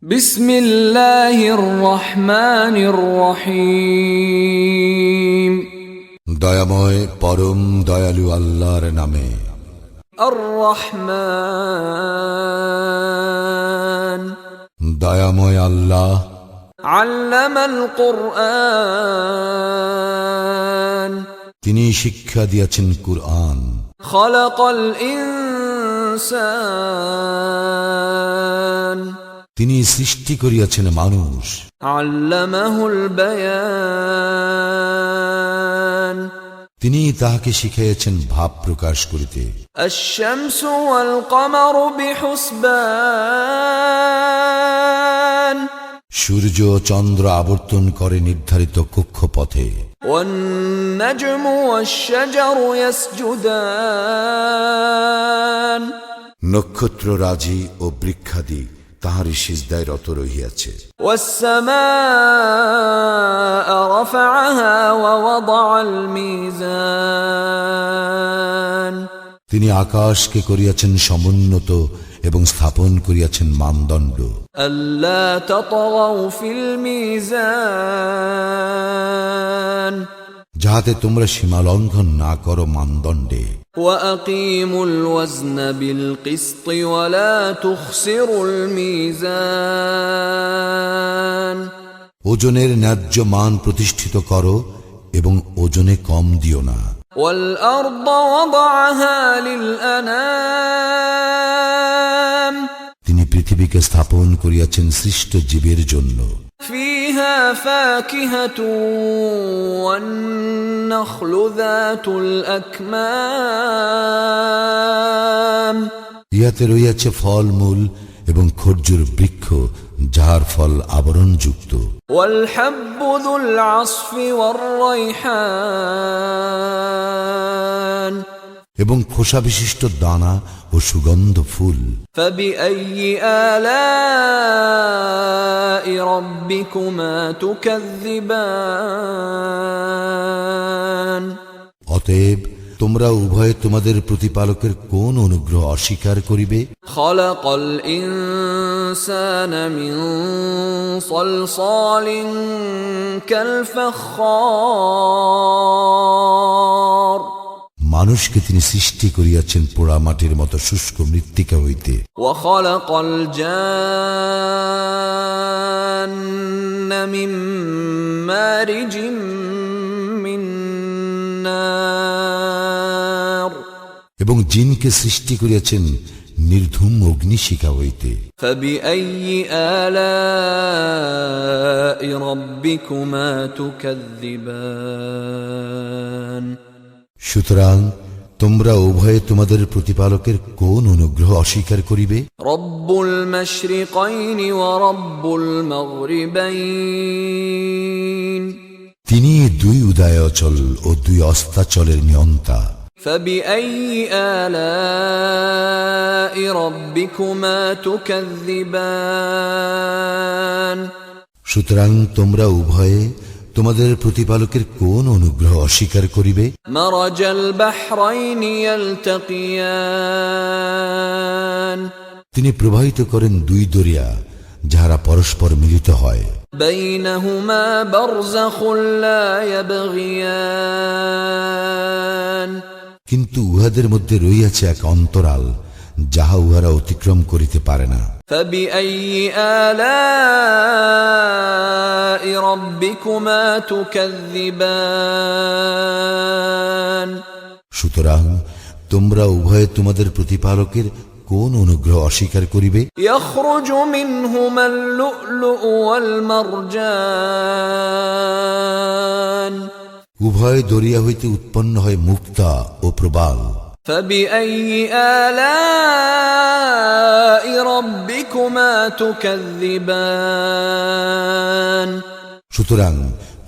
বিসমিল্লাহির রহমানির রহিম। দয়াময় পরম দয়ালু আল্লাহর নামে। আর রহমান, দয়াময় আল্লাহ আল্লামাল কুরআন, তিনি শিক্ষা দিয়েছেন কুরআন। খালাকাল ইনসান, তিনি সৃষ্টি করিয়াছেন মানুষ। আল্লামাহুল বায়ান, তিনি তাহাকে শিখাইয়াছেন ভাব প্রকাশ করিতে। আশ-শামসু ওয়াল কমারু বিহুসবান, সূর্য ও চন্দ্র আবর্তন করে নির্ধারিত কক্ষপথে। ওয়ান নাজমু ওয়াশ-শাজারু ইয়াসজুদান, নক্ষত্র রাজি ও বৃক্ষাদি তাহারই সিজদায় রত রহিয়াছে। ওয়াস-সামাআ রাফা'আহা ওয়া ওয়াদা'আল মিজান, তিনি আকাশকে করিয়াছেন সমুন্নত এবং স্থাপন করিয়াছেন মানদণ্ড। আল্লা তাতগাউ ফিল মিজান, যাহাতে তোমরা সীমা লঙ্ঘন না করো মানদণ্ডে। ওয়া আকিমুল ওয়াজনা বিল কিসতি ওয়া লা তুখসিরুল মিজান, ওজনের ন্যায্য মান প্রতিষ্ঠিত করো এবং ওজনে কম দিও না। ওয়াল আরদা ওয়াদা'আহা লিল আনাম, তিনি পৃথিবীকে স্থাপন করিয়াছেন সৃষ্ট জীবের জন্য। ফিহা ফাকিহাতুন ওয়ান নাখলু যাতুল আকমাম, ইহাতে রইয়াছে ফলমূল এবং খর্জুর বৃক্ষ যাহার ফল আবরণযুক্ত। ওয়াল হাব্বু যুল আসফি ওয়ার রাইহান, এবং খোসা বিশিষ্ট দানা ও সুগন্ধ ফুল। ফাবিআইয়ি আলাই রাব্বিকুমা তুকাযযিবান, অতএব তোমরা উভয়ে তোমাদের প্রতিপালকের কোন অনুগ্রহ অস্বীকার করিবে? খালাকাল ইনসানা মিন সালসালিন কাল ফাখখার, মানুষকে তিনি সৃষ্টি করিয়াছেন পোড়া মাটির মতো শুষ্ক মৃত্তিকা হইতে। ওয়া খালাকাল জান্না মিন মারিজিম মিন নার, এবং জিনকে সৃষ্টি করিয়াছেন নির্ধূম অগ্নিশিখা হইতে। ফাবিআইয়ি আলাই রাব্বিকুমা তুকাযযিবান, সুতরাং তোমরা উভয়ে তোমাদের প্রতিপালকের কোন অনুগ্রহ অস্বীকার করিবে? রব্বুল মাশরিকাইনি ওয়া রব্বুল মাগরিবাইন, তিনি দুই উদয়াচল ও দুই অস্তাচলের নিয়ন্তা। ফাবিআইয়ি আলাই রাব্বিকুমা তুকাযযিবান, সুতরাং তোমরা উভয়ে তোমাদের প্রতিপালকের কোন অনুগ্রহ অস্বীকার করিবে? মারাজাল বাহরাইনি ইয়ালতাকিয়ান, তিনি প্রবাহিত করেন দুই দরিয়া যাহারা পরস্পর মিলিত হয়। বাইনাহুমা বারযাখুন লা ইয়াবগিয়ান, কিন্তু উহাদের মধ্যে রইয়াছে এক অন্তরাল যাহা উহারা অতিক্রম করিতে পারে না। ফাবিআইয়ি আলাই রাব্বিকুমা তুকাযযিবান, সুতরাং তোমরা উভয়ে তোমাদের প্রতিপালকের কোন অনুগ্রহ অস্বীকার করিবে? ইয়াখরুজু মিনহুমাল লু'লু'উ ওয়াল মারজান, উভয় দরিয়া হইতে উৎপন্ন হয় মুক্তা ও প্রবাল। ফাবিআইয়ি আলাই রাব্বিকুমা তুকাযযিবান, সুতরাং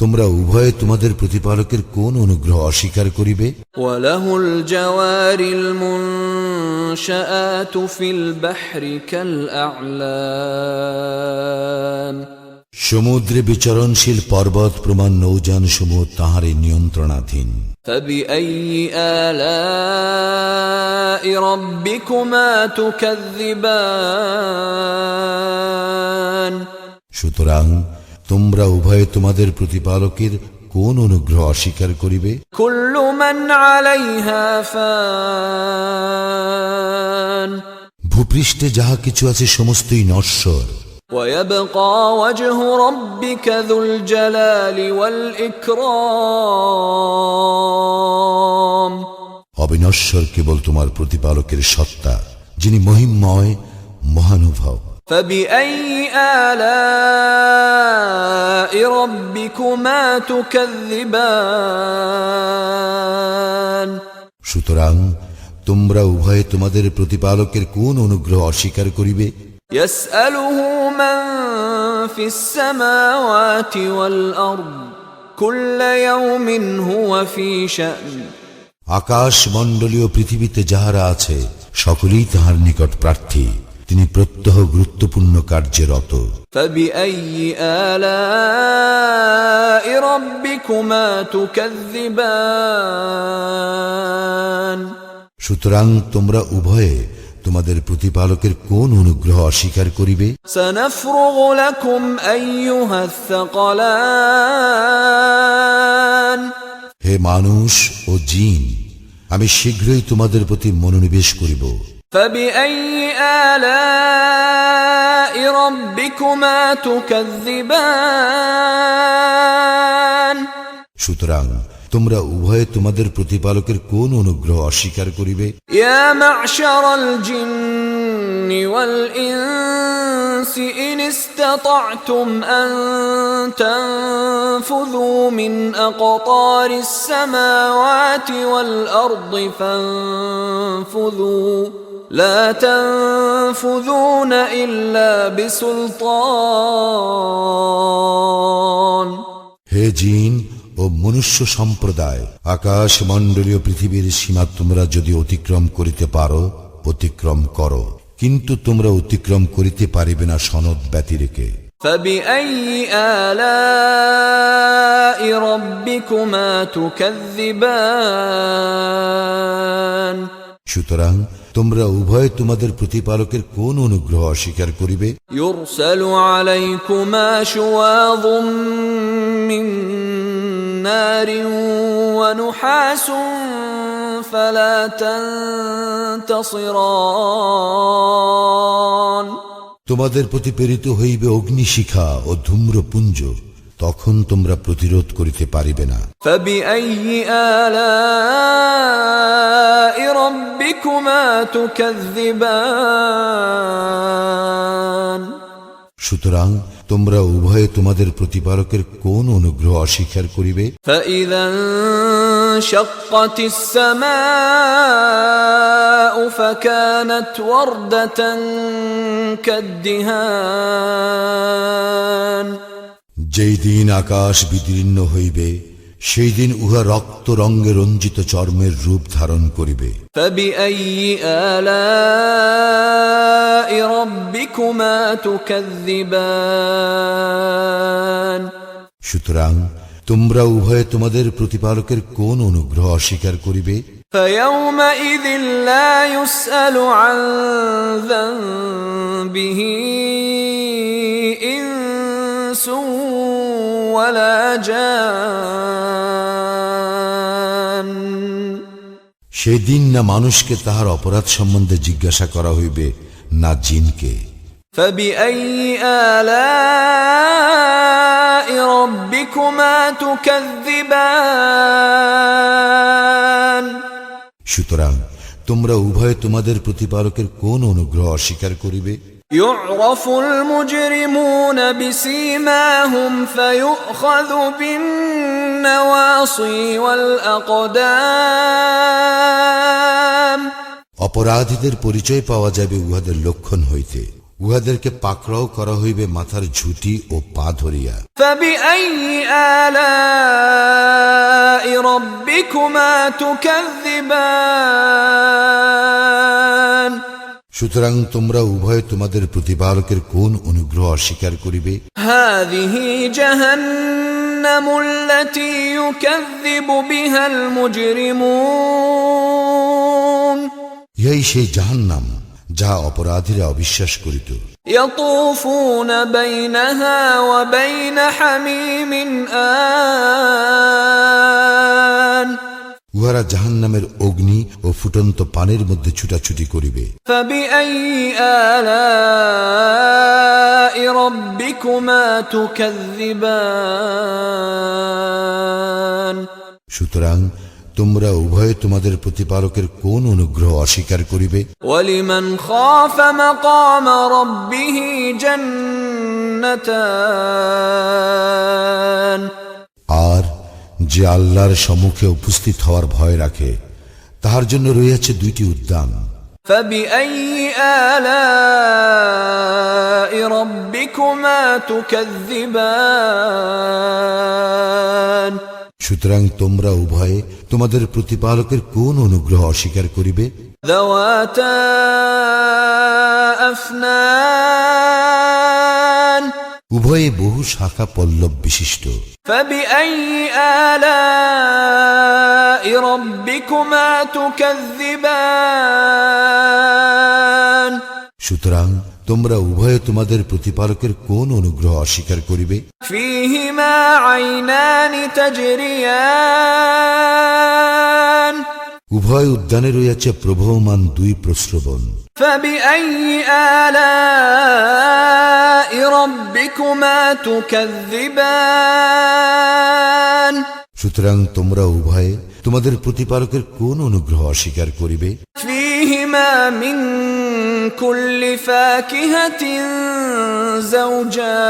তোমরা উভয়ে তোমাদের প্রতিপালকের কোন অনুগ্রহ অস্বীকার করিবে? ওয়ালাহুল জাওয়ারিল মুনশাআতু ফিল বাহরি কাল আ'লাম, সমুদ্রে বিচরণশীল পর্বত প্রমাণ নৌযান সমূহ তাহারই নিয়ন্ত্রণাধীন। ফাবিআইয়ি আলাই রাব্বিকুমা তুকাযযিবান, সুতরাং তোমরা উভয়ে তোমাদের প্রতিপালকের কোন অনুগ্রহ অস্বীকার করিবে? كل من عليها فان ভূপৃষ্ঠে যাহা কিছু আছে সমস্তই নশ্বর। ويبقى وجه ربك ذو الجلال والإكرام অবিনশ্বর কেবল তোমার প্রতিপালকের সত্তা, যিনি মহিমময় মহানুভব। فبأي آلاء ربكما تكذبان সুতরাং তোমরা উভয়ে তোমাদের প্রতিপালকের কোন অনুগ্রহ অস্বীকার করিবে? يسأله من في السماوات والأرض كل يوم هو في شأن আকাশ মণ্ডলীয় পৃথিবীতে যাহারা আছে সকলেই তাহার নিকট প্রার্থী, তিনি প্রত্যহ গুরুত্বপূর্ণ কার্যে রত। فبأي آلاء ربكما تكذبان সুতরাং তোমরা উভয়ে তোমাদের প্রতিপালকের কোন অনুগ্রহ অস্বীকার করিবে? سنفرغ لكم أيها الثقلان হে মানুষ ও জিন, আমি শীঘ্রই তোমাদের প্রতি মনোনিবেশ করিব। فبأي آلاء ربكما تكذبان সুতরাং তোমরা উভয়ে তোমাদের প্রতিপালকের কোন অনুগ্রহ অস্বীকার করিবে? يا معشر الجن والإنس إن استطعتم أن تنفذوا من أقطار السماوات والأرض فانفذوا لا تنفذون إلا بسلطان হে জিন ও মনুষ্য সম্প্রদায়, আকাশ মণ্ডলীয় পৃথিবীর সীমা তোমরা যদি অতিক্রম করিতে পারো অতিক্রম করো, কিন্তু তোমরা অতিক্রম করিতে পারিবে না সনদ ব্যতিরেকে। فبأي آلاء ربكما تكذبان সুতরাং তোমরা উভয়ে তোমাদের প্রতিপালকের কোন অনুগ্রহ অস্বীকার করিবে? يرسل عليكما شواظ من نار ونحاس فلا تنتصران তোমাদের প্রতি প্রেরিত হইবে অগ্নিশিখা ও ধূম্রপুঞ্জ, তখন তোমরা প্রতিরোধ করিতে পারিবে না। فبأي آلاء ربكما تكذبان সুতরাং তোমরা উভয়ে তোমাদের প্রতিপালকের কোন অনুগ্রহ অস্বীকার করিবে? فإذا انشقت السماء فكانت وردة كالدهان যেই দিন আকাশ বিদীর্ণ হইবে সেই দিন উহা রক্ত রঙে রঞ্জিত চর্মের রূপ ধারণ করিবে। فبأي آلاء ربكما تكذبان সুতরাং তোমরা উভয়ে তোমাদের প্রতিপালকের কোন অনুগ্রহ অস্বীকার করিবে? فيومئذ لا يسأل عن ذنبه إنس ولا جان সেদিন না মানুষকে তাহার অপরাধ সম্বন্ধে জিজ্ঞাসা করা হইবে, না জিনকে। فبأي آلاء ربكما تكذبان সুতরাং তোমরা উভয়ে তোমাদের প্রতিপালকের কোন অনুগ্রহ অস্বীকার করিবে? يعرف المجرمون بسيماهم فيؤخذ بالنواصي والأقدام অপরাধীদের পরিচয় পাওয়া যাবে উহাদের লক্ষণ হইতে, উহাদেরকে পাকড়াও করা হইবে মাথার ঝুঁটি ও পা ধরিয়া। فبأي آلاء ربكما تكذبان সুতরাং তোমরা উভয়ে তোমাদের প্রতিপালকের কোন অনুগ্রহ অস্বীকার করিবে? هذه جهنم التي يكذب بها المجرمون ইহাই সেই জাহান্নাম যাহা অপরাধীরা অবিশ্বাস করিত। يطوفون بينها وبين حميم آن উহারা জাহান্নামের অগ্নি ও ফুটন্ত পানির মধ্যে ছুটাছুটি করিবে। فبأي آلاء ربكما تكذبان সুতরাং তোমরা উভয়ে তোমাদের প্রতিপালকের কোন অনুগ্রহ অস্বীকার করিবে? ولمن خاف مقام ربه جنتان আর যে আল্লাহর সম্মুখে উপস্থিত হওয়ার ভয় রাখে তাহার জন্য রয়েছে দুইটি উদ্যান। فبأي آلاء ربكما تكذبان সুতরাং তোমরা উভয়ে তোমাদের প্রতিপালকের কোন অনুগ্রহ অস্বীকার করিবে? ذواتا أفنان উভয়ে বহু শাখা পল্লব বিশিষ্ট। فبأي آلاء ربكما تكذبان সুতরাং তোমরা উভয়ে তোমাদের প্রতিপালকের কোন অনুগ্রহ অস্বীকার করিবে? فيهما عينان تجريان উভয় উদ্যানে রয়েছে প্রবহমান দুই প্রস্রবণ। فبأي آلاء ربكما تكذبان সুতরাং তোমরা উভয়ে তোমাদের প্রতিপালকের কোন অনুগ্রহ অস্বীকার করিবে? فيهما من كل فاكهة زوجان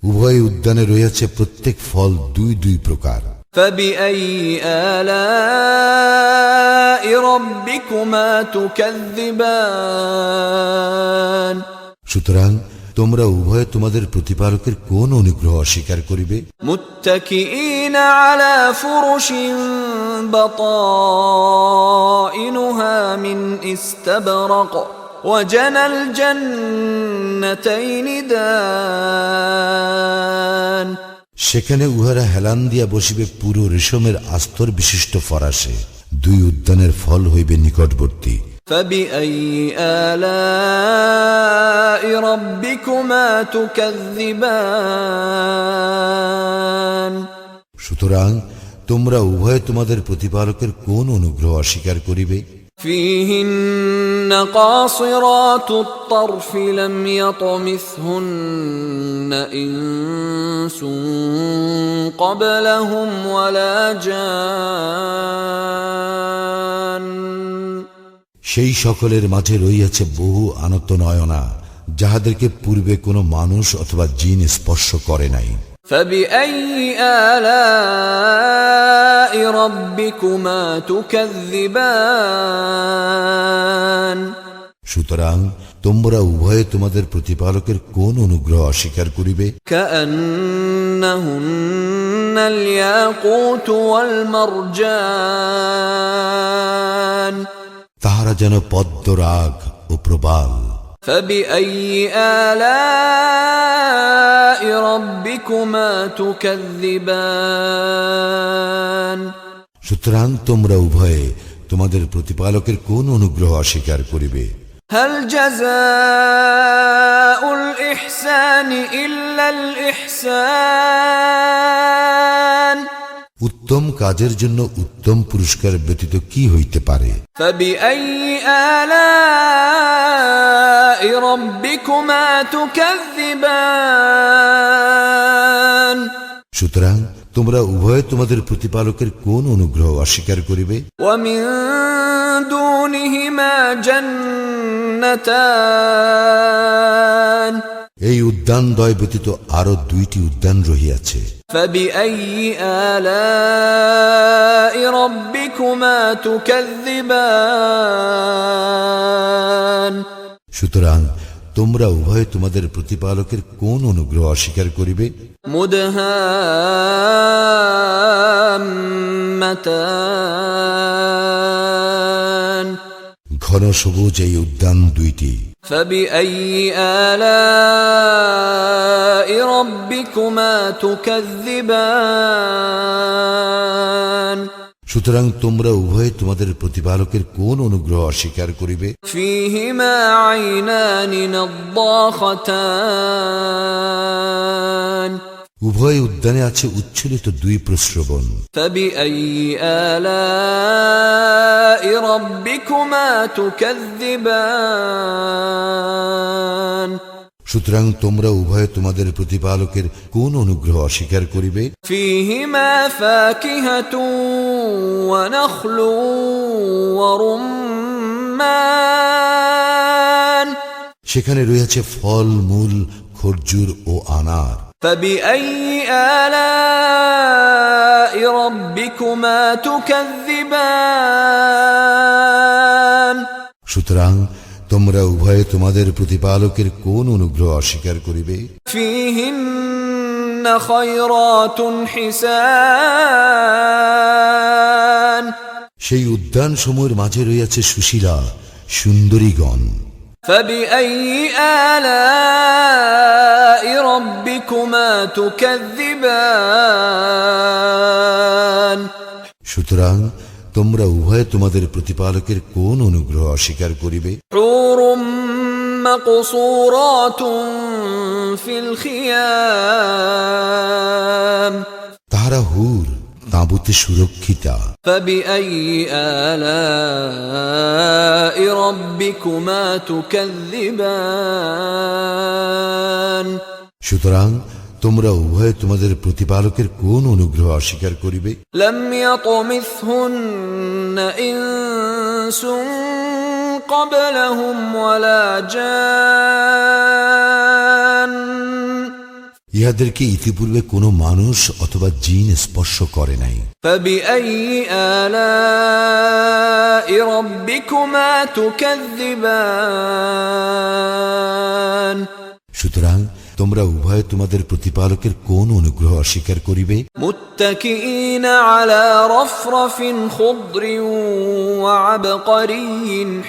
উভয় উদ্যানে রয়েছে প্রত্যেক ফল দুই দুই প্রকার। فبأي آلاء ربكما تكذبان সুতরাং তোমরা উভয়ে তোমাদের প্রতিপালকের কোন অনুগ্রহ অস্বীকার করিবে? متكئين على فرش بطائنها من استبرق وجنى الجنتين دان সেখানে উহারা হেলান দিয়া বসিবে পুরো রেশমের আস্তর বিশিষ্ট ফরাসে, দুই উদ্যানের ফল হইবে নিকটবর্তী। فبأي آلاء ربكما تكذبان সুতরাং তোমরা উভয়ে তোমাদের প্রতিপালকের কোন অনুগ্রহ অস্বীকার করিবে? فيهن قاصرات الطرف لم يطمثهن إنس قبلهم ولا جان সেই সকলের মাঝে রইয়াছে বহু আনত নয়না, যাহাদেরকে পূর্বে কোনো মানুষ অথবা জিন স্পর্শ করে নাই। فبأي آلاء ربكما تكذبان সুতরাং তোমরা উভয়ে তোমাদের প্রতিপালকের কোন অনুগ্রহ অস্বীকার করিবে? كأنهن الياقوت والمرجان তাহারা যেন পদ্মরাগ ও প্রবাল। فبأي آلاء ربكما تكذبان সুতরাং তোমরা উভয়ে তোমাদের প্রতিপালকের কোন অনুগ্রহ অস্বীকার করিবে? هل جزاء الإحسان إلا الإحسان উত্তম কাজের জন্য উত্তম পুরস্কার ব্যতীত কি হইতে পারে? فبأي آلاء ربكما تكذبان সুতরাং তোমরা উভয়ে তোমাদের প্রতিপালকের কোন অনুগ্রহ অস্বীকার করিবে? ومن دونهما جنتان এই উদ্যান দ্বয় ব্যতীত আরো দুইটি উদ্যান রহিয়াছে। فبأي آلاء ربكما تكذبان সুতরাং তোমরা উভয়ে তোমাদের প্রতিপালকের কোন অনুগ্রহ অস্বীকার করিবে? مدهامتان ঘন সবুজ এই উদ্যান দুইটি। فبأي آلاء ربكما تكذبان সুতরাং তোমরা উভয়ে তোমাদের প্রতিপালকের কোন অনুগ্রহ অস্বীকার করিবে? فيهما عينان نضاختان উভয় উদ্যানে আছে উচ্ছলিত দুই প্রস্রবণ। فبأي آلاء ربكما تكذبان সুতরাং তোমরা উভয়ে তোমাদের প্রতিপালকের কোন অনুগ্রহ অস্বীকার করিবে? فيهما فاكهة ونخل ورمان সেখানে রয়েছে ফল মূল, খরজুর ও আনার। فبأي آلاء ربكما تكذبان সুতরাং তোমরা উভয়ে তোমাদের প্রতিপালকের কোন অনুগ্রহ অস্বীকার করিবে? فيهن خيرات حسان সেই উদ্যান সমূহের মাঝে রয়েছে সুশীলা সুন্দরীগণ। فبأي آلاء ربكما تكذبان সুতরাং তোমরা উভয়ে তোমাদের প্রতিপালকের কোন অনুগ্রহ অস্বীকার করিবে? حور مقصورات في الخيام তাহারা হুর, তাঁবুতে সুরক্ষিতা। فبأي آلاء ربكما تكذبان সুতরাং তোমরা উভয়ে তোমাদের প্রতিপালকের কোন অনুগ্রহ অস্বীকার করিবে? لم يطمثهن إنس قبلهم ولا جان ইহাদেরকে ইতিপূর্বে কোনো মানুষ অথবা জিন স্পর্শ করে নাই। فبأي آلاء ربكما تكذبان সুতরাং তোমরা উভয়ে তোমাদের প্রতিপালকের কোন অনুগ্রহ অস্বীকার করিবে? متكئين على رفرف خضر وعبقري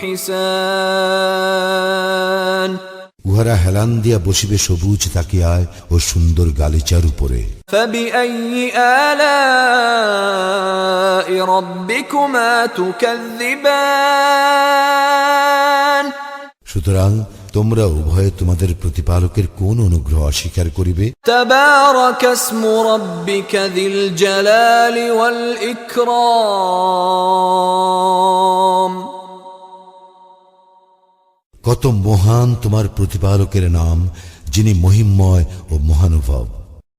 حسان উহারা হেলান দিয়া বসিবে সবুজ তাকিয়ায় ও সুন্দর গালিচার উপরে। فبأي آلاء ربكما تكذبان সুতরাং তোমরা উভয়ে তোমাদের প্রতিপালকের কোন অনুগ্রহ অস্বীকার করিবে? تبارك اسم ربك ذي الجلال والإكرام কত মহান তোমার প্রতিপালকের নাম, যিনি মহিমময় ও মহানুভব।